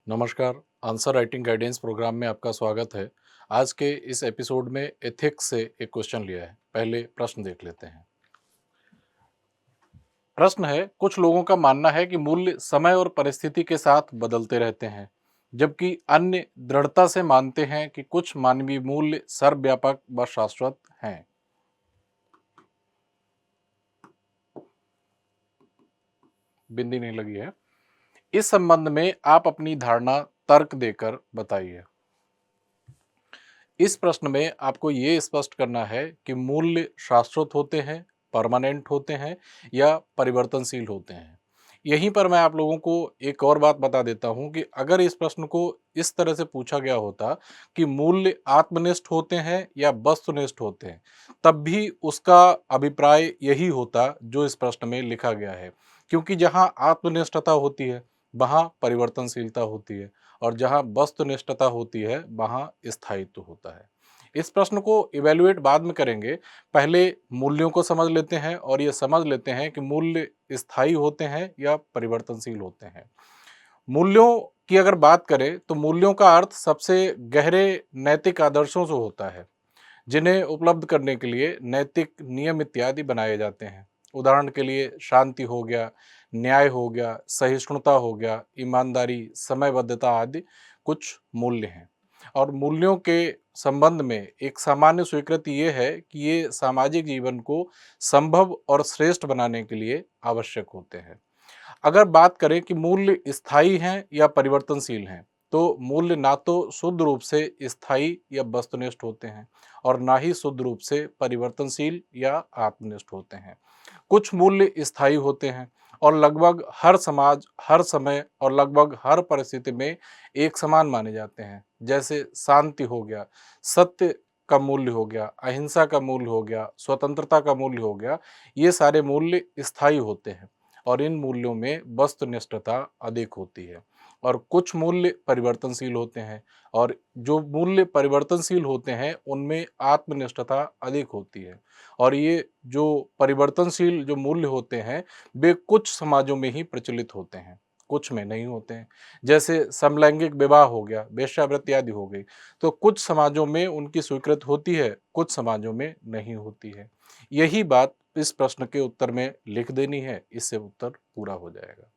नमस्कार। Answer writing guidance programme में आपका स्वागत है। आज के इस एपिसोड में एथिक्स से एक क्वेश्चन लिया है। पहले प्रश्न देख लेते हैं। प्रश्न है, कुछ लोगों का मानना है कि मूल्य समय और परिस्थिति के साथ बदलते रहते हैं, जबकि अन्य दृढ़ता से मानते हैं कि कुछ मानवीय मूल्य सर्वव्यापक व शाश्वत हैं। बिंदी नहीं लगी है। इस संबंध में आप अपनी धारणा तर्क देकर बताइए। इस प्रश्न में आपको ये स्पष्ट करना है कि मूल्य शाश्वत होते हैं, परमानेंट होते हैं या परिवर्तनशील होते हैं। यहीं पर मैं आप लोगों को एक और बात बता देता हूं कि अगर इस प्रश्न को इस तरह से पूछा गया होता कि मूल्य आत्मनिष्ठ होते हैं या वस्तुनिष्ठ होते हैं, तब भी उसका अभिप्राय यही होता जो इस प्रश्न में लिखा गया है। क्योंकि जहां आत्मनिष्ठता होती है वहां परिवर्तनशीलता होती है, और जहां वस्तुनिष्ठता होती है वहां स्थायित्व होता है। इस प्रश्न को इवेल्युएट बाद में करेंगे। पहले मूल्यों को समझ लेते हैं और ये समझ लेते हैं कि मूल्य स्थायी होते हैं या परिवर्तनशील होते हैं। मूल्यों की अगर बात करें तो मूल्यों का अर्थ सबसे गहरे नैतिक आदर्शों से होता है, जिन्हें उपलब्ध करने के लिए नैतिक नियम इत्यादि बनाए जाते हैं। उदाहरण के लिए शांति हो गया, न्याय हो गया, सहिष्णुता हो गया, ईमानदारी, समयबद्धता आदि कुछ मूल्य हैं। और मूल्यों के संबंध में एक सामान्य स्वीकृति ये है कि ये सामाजिक जीवन को संभव और श्रेष्ठ बनाने के लिए आवश्यक होते हैं। अगर बात करें कि मूल्य स्थायी हैं या परिवर्तनशील हैं, तो मूल्य ना तो शुद्ध रूप से स्थायी या वस्तुनिष्ठ होते हैं और ना ही शुद्ध रूप से परिवर्तनशील या आत्मनिष्ठ होते हैं। कुछ मूल्य स्थायी होते हैं और लगभग हर समाज, हर समय और लगभग हर परिस्थिति में एक समान माने जाते हैं। जैसे शांति हो गया, सत्य का मूल्य हो गया, अहिंसा का मूल्य हो गया, स्वतंत्रता का मूल्य हो गया। ये सारे मूल्य स्थायी होते हैं और इन मूल्यों में वस्तुनिष्ठता अधिक होती है। और कुछ मूल्य परिवर्तनशील होते हैं, और जो मूल्य परिवर्तनशील होते हैं उनमें आत्मनिष्ठता अधिक होती है। और ये जो परिवर्तनशील जो मूल्य होते हैं वे कुछ समाजों में ही प्रचलित होते हैं, कुछ में नहीं होते हैं। जैसे समलैंगिक विवाह हो गया, वेश्यावृत्ति आदि हो गई, तो कुछ समाजों में उनकी स्वीकृति होती है, कुछ समाजों में नहीं होती है। यही बात इस प्रश्न के उत्तर में लिख देनी है, इससे उत्तर पूरा हो जाएगा।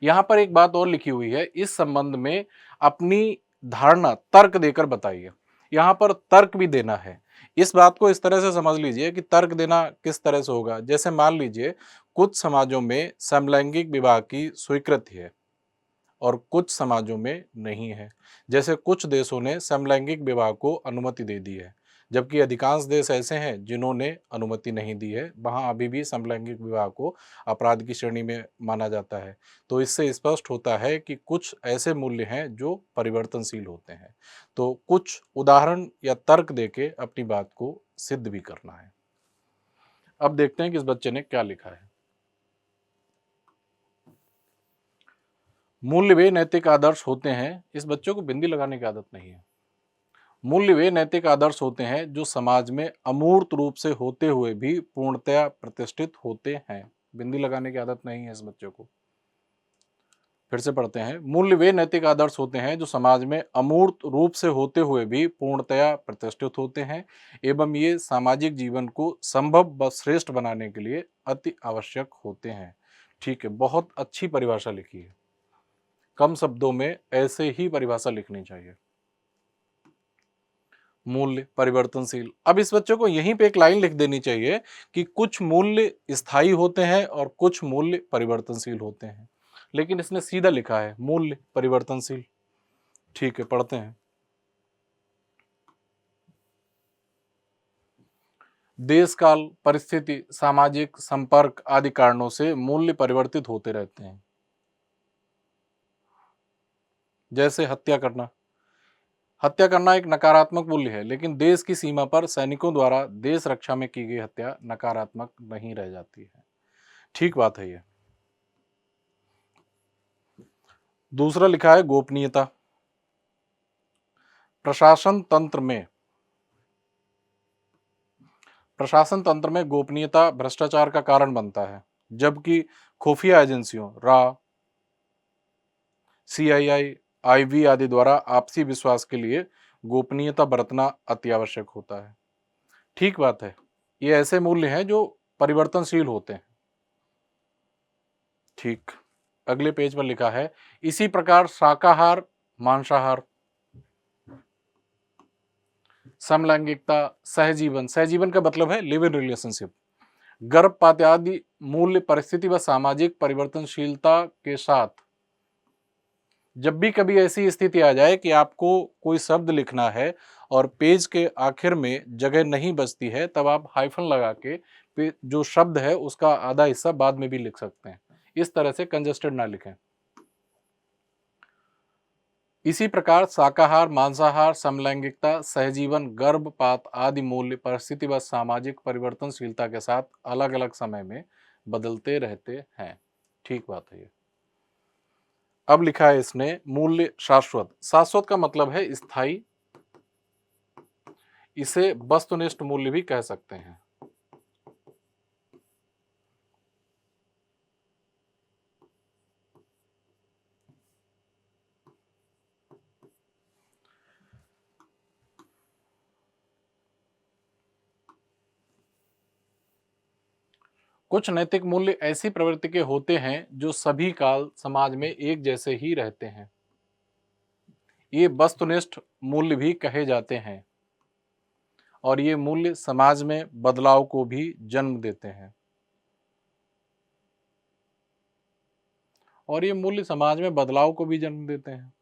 यहाँ पर एक बात और लिखी हुई है, इस संबंध में अपनी धारणा तर्क देकर बताइए। यहाँ पर तर्क भी देना है। इस बात को इस तरह से समझ लीजिए कि तर्क देना किस तरह से होगा। जैसे मान लीजिए कुछ समाजों में समलैंगिक विवाह की स्वीकृति है और कुछ समाजों में नहीं है। जैसे कुछ देशों ने समलैंगिक विवाह को अनुमति दे दी है, जबकि अधिकांश देश ऐसे हैं जिन्होंने अनुमति नहीं दी है। वहाँ अभी भी समलैंगिक विवाह को अपराध की श्रेणी में माना जाता है। तो इससे स्पष्ट होता है कि कुछ ऐसे मूल्य हैं जो परिवर्तनशील होते हैं। तो कुछ उदाहरण या तर्क देके अपनी बात को सिद्ध भी करना है। अब देखते हैं कि इस बच्चे ने क्या लिखा है। मूल्य वे नैतिक आदर्श होते हैं। इस बच्चे को बिंदी लगाने की आदत नहीं है। मूल्य वे नैतिक आदर्श होते हैं जो समाज में अमूर्त रूप से होते हुए भी पूर्णतया प्रतिष्ठित होते हैं। बिंदी लगाने की आदत नहीं है इस बच्चे को। फिर से पढ़ते हैं। मूल्य वे नैतिक आदर्श होते हैं जो समाज में अमूर्त रूप से होते हुए भी पूर्णतया प्रतिष्ठित होते हैं, एवं ये सामाजिक जीवन को संभव व श्रेष्ठ बनाने के लिए अति आवश्यक होते हैं। ठीक है, बहुत अच्छी परिभाषा लिखी है। कम शब्दों में ऐसे ही परिभाषा लिखनी चाहिए। मूल्य परिवर्तनशील। अब इस बच्चे को यहीं पे एक लाइन लिख देनी चाहिए कि कुछ मूल्य स्थायी होते हैं और कुछ मूल्य परिवर्तनशील होते हैं। लेकिन इसने सीधा लिखा है मूल्य परिवर्तनशील। ठीक है, पढ़ते हैं। देश काल, परिस्थिति, सामाजिक संपर्क आदि कारणों से मूल्य परिवर्तित होते रहते हैं। जैसे हत्या करना एक नकारात्मक मूल्य है, लेकिन देश की सीमा पर सैनिकों द्वारा देश रक्षा में की गई हत्या नकारात्मक नहीं रह जाती है। ठीक बात है ये। दूसरा लिखा है गोपनीयता। प्रशासन तंत्र में प्रशासन तंत्र में गोपनीयता भ्रष्टाचार का कारण बनता है, जबकि खुफिया एजेंसियों, रॉ, CII, IV आदि द्वारा आपसी विश्वास के लिए गोपनीयता बरतना अति आवश्यक होता है। ठीक बात है, ये ऐसे मूल्य हैं जो परिवर्तनशील होते हैं। ठीक, अगले पेज पर लिखा है, इसी प्रकार शाकाहार, मांसाहार, समलैंगिकता, सहजीवन, सहजीवन का मतलब है लिव इन रिलेशनशिप, गर्भपात आदि मूल्य परिस्थिति व सामाजिक परिवर्तनशीलता के साथ जब भी कभी ऐसी स्थिति आ जाए कि आपको कोई शब्द लिखना है और पेज के आखिर में जगह नहीं बचती है, तब आप हाइफन लगा के जो शब्द है उसका आधा हिस्सा बाद में भी लिख सकते हैं। इस तरह से कंजस्टेड ना लिखें। इसी प्रकार शाकाहार, मांसाहार, समलैंगिकता, सहजीवन, गर्भपात आदि मूल्य परिस्थिति व सामाजिक परिवर्तनशीलता के साथ अलग अलग समय में बदलते रहते हैं। ठीक बात है ये। अब लिखा है इसने मूल्य शाश्वत। शाश्वत का मतलब है स्थायी, इसे वस्तुनिष्ठ मूल्य भी कह सकते हैं। कुछ नैतिक मूल्य ऐसी प्रवृत्ति के होते हैं जो सभी काल समाज में एक जैसे ही रहते हैं। ये वस्तुनिष्ठ मूल्य भी कहे जाते हैं और ये मूल्य समाज में बदलाव को भी जन्म देते हैं। और ये मूल्य समाज में बदलाव को भी जन्म देते हैं।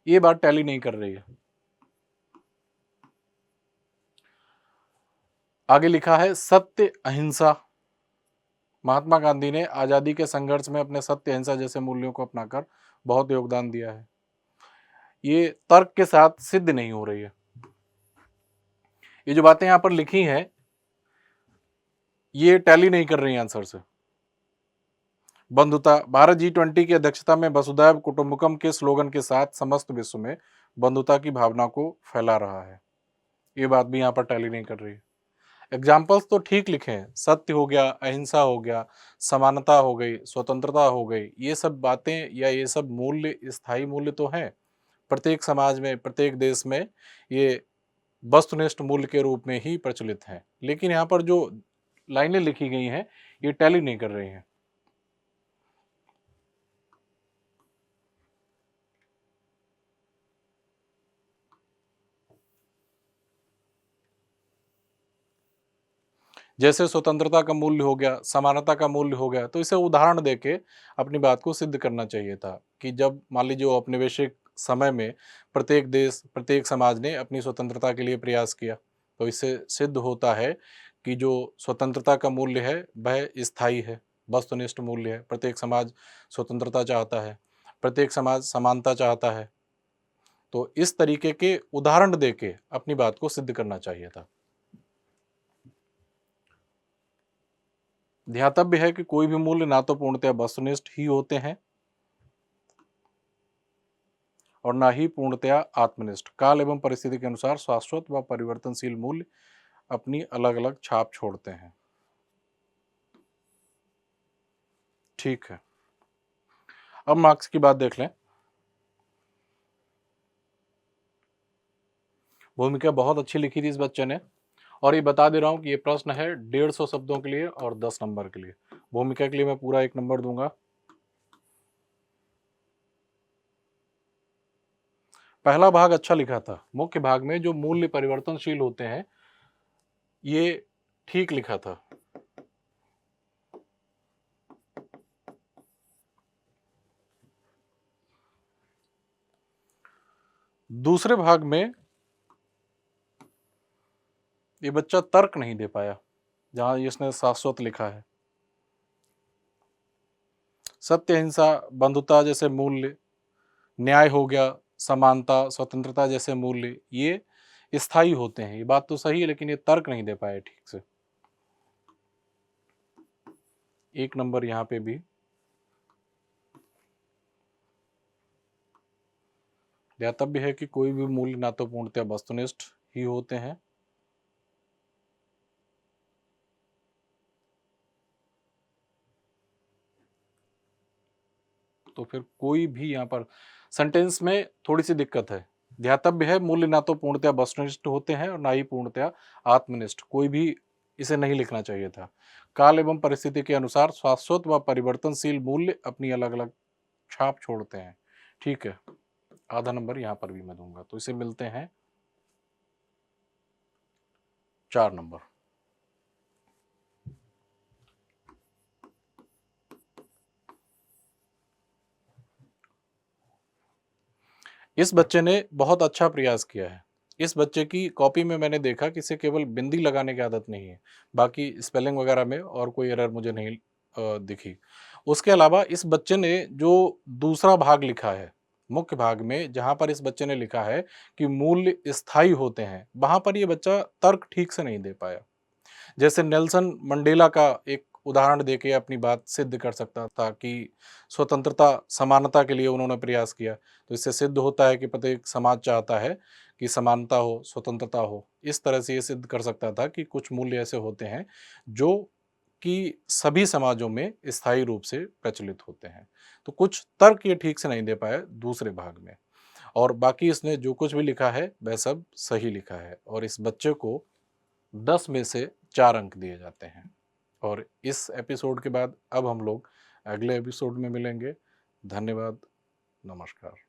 ये बात टैली नहीं कर रही है। आगे लिखा है सत्य, अहिंसा। महात्मा गांधी ने आजादी के संघर्ष में अपने सत्य, अहिंसा जैसे मूल्यों को अपनाकर बहुत योगदान दिया है। ये तर्क के साथ सिद्ध नहीं हो रही है। ये जो बातें यहां पर लिखी हैं ये टैली नहीं कर रही आंसर से। बंधुता, भारत G20 की अध्यक्षता में वसुधैव कुटुंबकम के स्लोगन के साथ समस्त विश्व में बंधुता की भावना को फैला रहा है। ये बात भी यहाँ पर टैली नहीं कर रही है। एग्जाम्पल्स तो ठीक लिखे हैं, सत्य हो गया, अहिंसा हो गया, समानता हो गई, स्वतंत्रता हो गई, ये सब बातें या ये सब मूल्य स्थायी मूल्य तो हैं। प्रत्येक समाज में, प्रत्येक देश में ये वस्तुनिष्ठ मूल्य के रूप में ही प्रचलित हैं। लेकिन यहाँ पर जो लाइनें लिखी गई हैं ये टैली नहीं कर रही हैं। जैसे स्वतंत्रता का मूल्य हो गया, समानता का मूल्य हो गया, तो इसे उदाहरण देके अपनी बात को सिद्ध करना चाहिए था कि जब मान लीजिए औपनिवेशिक समय में प्रत्येक देश, प्रत्येक समाज ने अपनी स्वतंत्रता के लिए प्रयास किया, तो इससे सिद्ध होता है कि जो स्वतंत्रता का मूल्य है वह स्थायी है, वस्तुनिष्ठ मूल्य है। प्रत्येक समाज स्वतंत्रता चाहता है, प्रत्येक समाज समानता चाहता है। तो इस तरीके के उदाहरण देके अपनी बात को सिद्ध करना चाहिए था। ध्यातव्य है कि कोई भी मूल्य ना तो पूर्णतया वस्तुनिष्ठ ही होते हैं और ना ही पूर्णतया आत्मनिष्ठ। काल एवं परिस्थिति के अनुसार शाश्वत व परिवर्तनशील मूल्य अपनी अलग अलग छाप छोड़ते हैं। ठीक है, अब मार्क्स की बात देख लें। भूमिका बहुत अच्छी लिखी थी इस बच्चे ने, और ये बता दे रहा हूं कि ये प्रश्न है 150 शब्दों के लिए और 10 नंबर के लिए। भूमिका के लिए मैं पूरा 1 नंबर दूंगा। पहला भाग अच्छा लिखा था, मुख्य भाग में जो मूल्य परिवर्तनशील होते हैं ये ठीक लिखा था। दूसरे भाग में ये बच्चा तर्क नहीं दे पाया, जहां इसने शाश्वत लिखा है। सत्य, अहिंसा, बंधुता जैसे मूल्य, न्याय हो गया, समानता, स्वतंत्रता जैसे मूल्य ये स्थायी होते हैं। ये बात तो सही है, लेकिन ये तर्क नहीं दे पाए ठीक से। 1 नंबर यहाँ पे भी। ध्यातव्य है कि कोई भी मूल्य ना तो पूर्णतया वस्तुनिष्ठ ही होते हैं तो फिर कोई भी यहाँ पर सेंटेंस में थोड़ी सी दिक्कत है। ध्यातव्य है, मूल्य ना तो पूर्णतया वस्तुनिष्ठ होते हैं और ना ही पूर्णतया आत्मनिष्ठ। कोई भी इसे नहीं लिखना चाहिए था। काल एवं परिस्थिति के अनुसार शाश्वत व परिवर्तनशील मूल्य अपनी अलग अलग छाप छोड़ते हैं। ठीक है, आधा नंबर यहाँ पर भी मैं दूंगा। तो इसे मिलते हैं 4 नंबर। इस बच्चे ने बहुत अच्छा प्रयास किया है। इस बच्चे की कॉपी में मैंने देखा कि इसे केवल बिंदी लगाने की आदत नहीं है, बाकी स्पेलिंग वगैरह में और कोई एरर मुझे नहीं दिखी। उसके अलावा इस बच्चे ने जो दूसरा भाग लिखा है, मुख्य भाग में जहाँ पर इस बच्चे ने लिखा है कि मूल्य स्थायी होते हैं, वहाँ पर ये बच्चा तर्क ठीक से नहीं दे पाया। जैसे नेल्सन मंडेला का एक उदाहरण देके अपनी बात सिद्ध कर सकता था कि स्वतंत्रता समानता के लिए उन्होंने प्रयास किया। तो इससे सिद्ध होता है कि प्रत्येक समाज चाहता है कि समानता हो, स्वतंत्रता हो। इस तरह से ये सिद्ध कर सकता था कि कुछ मूल्य ऐसे होते हैं जो कि सभी समाजों में स्थायी रूप से प्रचलित होते हैं। तो कुछ तर्क ये ठीक से नहीं दे पाया दूसरे भाग में, और बाकी इसने जो कुछ भी लिखा है वह सब सही लिखा है, और इस बच्चे को 10 में से 4 अंक दिए जाते हैं। और इस एपिसोड के बाद अब हम लोग अगले एपिसोड में मिलेंगे। धन्यवाद, नमस्कार।